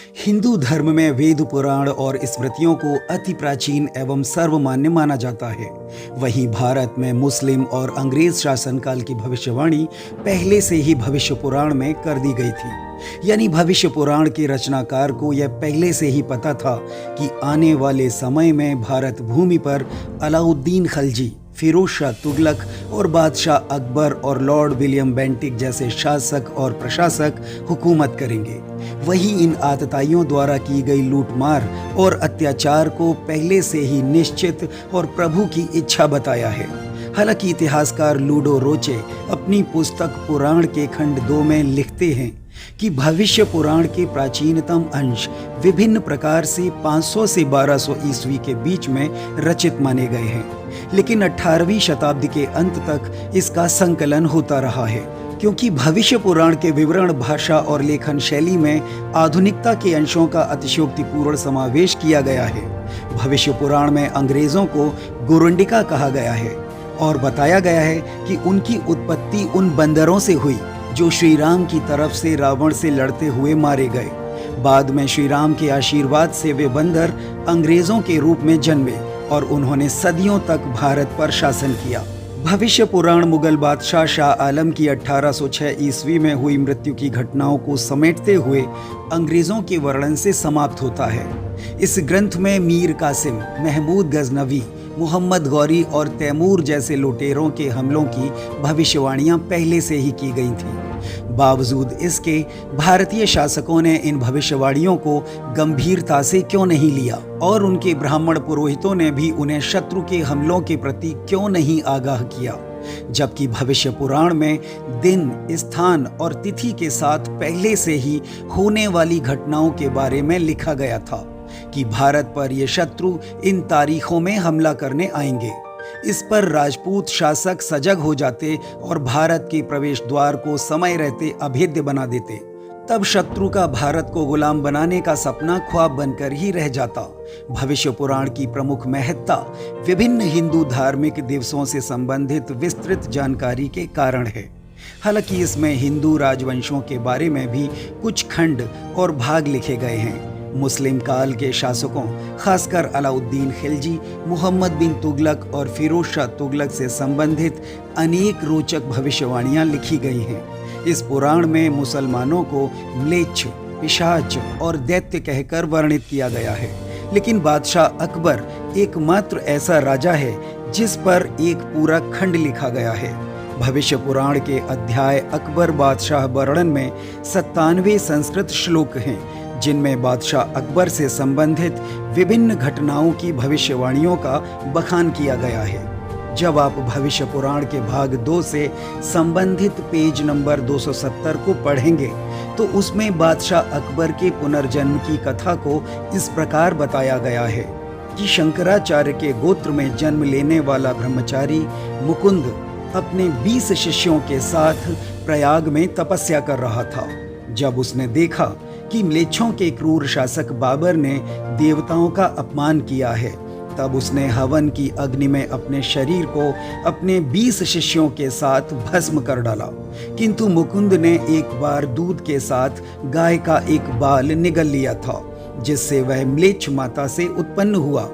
हिंदू धर्म में वेद पुराण और स्मृतियों को अति प्राचीन एवं सर्वमान्य माना जाता है। वहीं भारत में मुस्लिम और अंग्रेज शासनकाल की भविष्यवाणी पहले से ही भविष्य पुराण में कर दी गई थी। यानी भविष्य पुराण के रचनाकार को यह पहले से ही पता था कि आने वाले समय में भारत भूमि पर अलाउद्दीन खिलजी, फिरोज शाह तुगलक और बादशाह अकबर और लॉर्ड विलियम बेंटिक जैसे शासक और प्रशासक हुकूमत करेंगे। वही इन आतताइयों द्वारा की गई लूटमार और अत्याचार को पहले से ही निश्चित और प्रभु की इच्छा बताया है। हालांकि इतिहासकार लूडो रोचे अपनी पुस्तक पुराण के खंड 2 में लिखते हैं कि भविष्य पुराण के प्राचीनतम अंश विभिन्न प्रकार से 500 से 1200 ईस्वी के बीच में रचित माने गए हैं, लेकिन 18वीं शताब्दी के अंत तक इसका संकलन होता रहा है, क्योंकि भविष्य पुराण के विवरण, भाषा और लेखन शैली में आधुनिकता के अंशों का अतिशयोक्तिपूर्ण समावेश किया गया है। भविष्य पुराण में अंग्रेजों को गोरंडिका कहा गया है और बताया गया है कि उनकी उत्पत्ति उन बंदरों से हुई जो श्री राम की तरफ से रावण से लड़ते हुए मारे गए। बाद में श्री राम के आशीर्वाद से वे बंदर अंग्रेजों के रूप में जन्मे और उन्होंने सदियों तक भारत पर शासन किया। भविष्य पुराण मुगल बादशाह शाह आलम की 1806 ईस्वी में हुई मृत्यु की घटनाओं को समेटते हुए अंग्रेजों के वर्णन से समाप्त होता है। इस ग्रंथ में मीर कासिम, महमूद गजनवी, मोहम्मद गौरी और तैमूर जैसे लुटेरों के हमलों की भविष्यवाणियां पहले से ही की गई थीं। बावजूद इसके भारतीय शासकों ने इन भविष्यवाणियों को गंभीरता से क्यों नहीं लिया और उनके ब्राह्मण पुरोहितों ने भी उन्हें शत्रु के हमलों के प्रति क्यों नहीं आगाह किया, जबकि भविष्य पुराण में दिन, स्थान और तिथि के साथ पहले से ही होने वाली घटनाओं के बारे में लिखा गया था कि भारत पर ये शत्रु इन तारीखों में हमला करने आएंगे। इस पर राजपूत शासक सजग हो जाते और भारत के प्रवेश द्वार को समय रहते अभेद्य बना देते। तब शत्रु का भारत को गुलाम बनाने का सपना ख्वाब बनकर ही रह जाता। भविष्य पुराण की प्रमुख महत्ता विभिन्न हिंदू धार्मिक दिवसों से संबंधित विस्तृत जानकारी के कारण है। हालांकि इसमें हिंदू राजवंशों के बारे में भी कुछ खंड और भाग लिखे गए हैं। मुस्लिम काल के शासकों, खासकर अलाउद्दीन खिलजी, मोहम्मद बिन तुगलक और फिरोज शाह तुगलक से संबंधित अनेक रोचक भविष्यवाणियां लिखी गई हैं। इस पुराण में मुसलमानों को म्लेच्छ, पिशाच और दैत्य कहकर वर्णित किया गया है, लेकिन बादशाह अकबर एकमात्र ऐसा राजा है जिस पर एक पूरा खंड लिखा गया है। भविष्य पुराण के अध्याय अकबर बादशाह वर्णन में 97 संस्कृत श्लोक हैं, जिनमें बादशाह अकबर से संबंधित विभिन्न घटनाओं की भविष्यवाणियों का बखान किया गया है। जब आप भविष्य पुराण के भाग 2 से संबंधित पेज नंबर 270 को पढ़ेंगे तो उसमें बादशाह अकबर के पुनर्जन्म की कथा को इस प्रकार बताया गया है कि शंकराचार्य के गोत्र में जन्म लेने वाला ब्रह्मचारी मुकुंद अपने 20 शिष्यों के साथ प्रयाग में तपस्या कर रहा था। जब उसने देखा कि म्लेच्छों के क्रूर शासक बाबर ने देवताओं का अपमान किया है, तब उसने हवन की अग्नि में अपने शरीर को अपने 20 शिष्यों के साथ भस्म कर डाला। किंतु मुकुंद ने एक बार दूध के साथ गाय का एक बाल निगल लिया था, जिससे वह म्लेच्छ माता से उत्पन्न हुआ।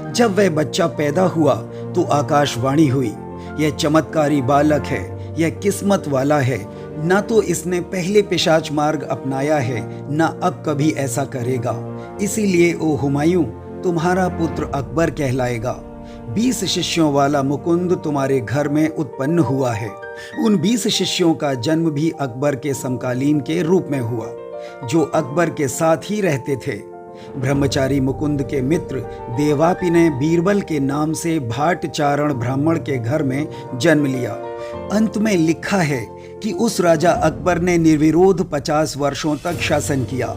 जब वह बच्चा पैदा हुआ तो आकाशवाणी हुई, यह चमत्कारी बालक है, यह किस्मत वाला है। ना तो इसने पहले पिशाच मार्ग अपनाया है, ना अब कभी ऐसा करेगा। इसीलिए ओ हुमायूं, तुम्हारा पुत्र अकबर कहलाएगा। 20 शिष्यों वाला मुकुंद तुम्हारे घर में उत्पन्न हुआ है। उन 20 शिष्यों का जन्म भी अकबर के समकालीन के रूप में हुआ, जो अकबर के साथ ही रहते थे। ब्रह्मचारी मुकुंद के मित्र देवापि ने बीरबल के नाम से भाट चारण ब्राह्मण के घर में जन्म लिया। अंत में लिखा है कि उस राजा अकबर ने निर्विरोध 50 वर्षों तक शासन किया।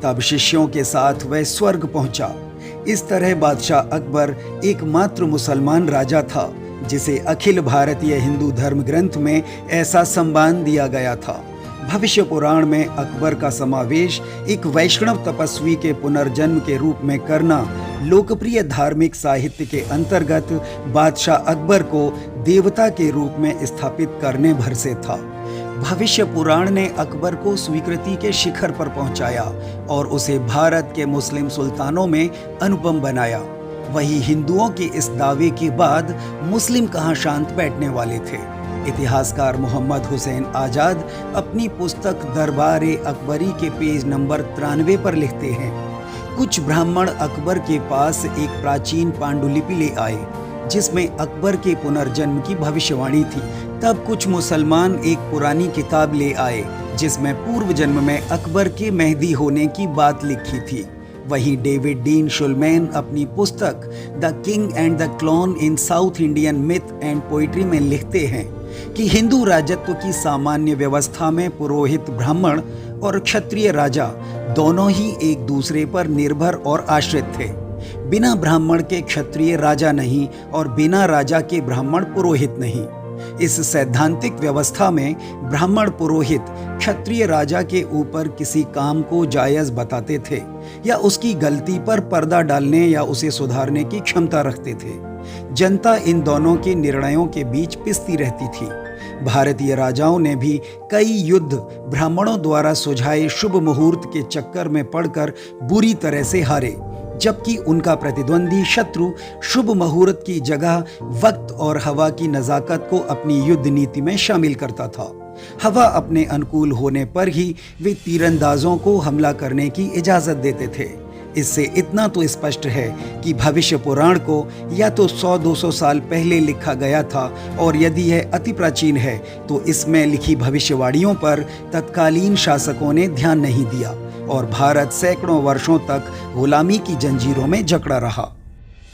तब शिष्यों के साथ वह स्वर्ग पहुंचा। इस तरह बादशाह अकबर एकमात्र मुसलमान राजा था जिसे अखिल भारतीय हिंदू धर्म ग्रंथ में ऐसा सम्मान दिया गया था। भविष्य पुराण में अकबर का समावेश एक वैष्णव तपस्वी के पुनर्जन्म के रूप में करना लोकप्रिय धार्मिक साहित्य के अंतर्गत बादशाह अकबर को देवता के रूप में स्थापित करने भर से था। भविष्य पुराण ने अकबर को स्वीकृति के शिखर पर पहुंचाया और उसे भारत के मुस्लिम सुल्तानों में अनुपम बनाया। वही हिंदुओं के इस दावे के बाद मुस्लिम कहां शांत बैठने वाले थे। इतिहासकार मोहम्मद हुसैन आजाद अपनी पुस्तक दरबार-ए अकबरी के पेज नंबर 93 पर लिखते हैं, कुछ ब्राह्मण अकबर के पास एक प्राचीन पांडुलिपि ले आए जिसमें अकबर के पुनर्जन्म की भविष्यवाणी थी। तब कुछ मुसलमान एक पुरानी किताब ले आए जिसमें पूर्व जन्म में अकबर के मेहदी होने की बात लिखी थी। वहीं डेविड डीन शुलमैन अपनी पुस्तक the king and the clone in south Indian myth and poetry में लिखते हैं कि हिंदू राजत्व की सामान्य व्यवस्था में पुरोहित ब्राह्मण और क्षत्रिय राजा दोनों ही एक दूसरे पर निर्भर और आश्रित थे। बिना ब्राह्मण के क्षत्रिय राजा नहीं और बिना राजा के ब्राह्मण पुरोहित नहीं। इस सैद्धांतिक व्यवस्था में ब्राह्मण पुरोहित क्षत्रिय राजा के ऊपर किसी काम को जायज बताते थे या उसकी गलती पर पर्दा डालने या उसे सुधारने की क्षमता रखते थे। जनता इन दोनों के निर्णयों के बीच पिसती रहती थी। भारतीय राजाओं ने भी कई युद्ध ब्राह्मणों द्वारा सुझाए शुभ मुहूर्त के चक्कर में पड़कर बुरी तरह से हारे, जबकि उनका प्रतिद्वंदी शत्रु शुभ मुहूर्त की जगह वक्त और हवा की नज़ाकत को अपनी युद्ध नीति में शामिल करता था। हवा अपने अनुकूल होने पर ही वे तीरंदाजों को हमला करने की इजाज़त देते थे। इससे इतना तो स्पष्ट है कि भविष्य पुराण को या तो 100-200 साल पहले लिखा गया था, और यदि यह अति प्राचीन है तो इसमें लिखी भविष्यवाणियों पर तत्कालीन शासकों ने ध्यान नहीं दिया और भारत सैकड़ों वर्षों तक गुलामी की जंजीरों में जकड़ा रहा।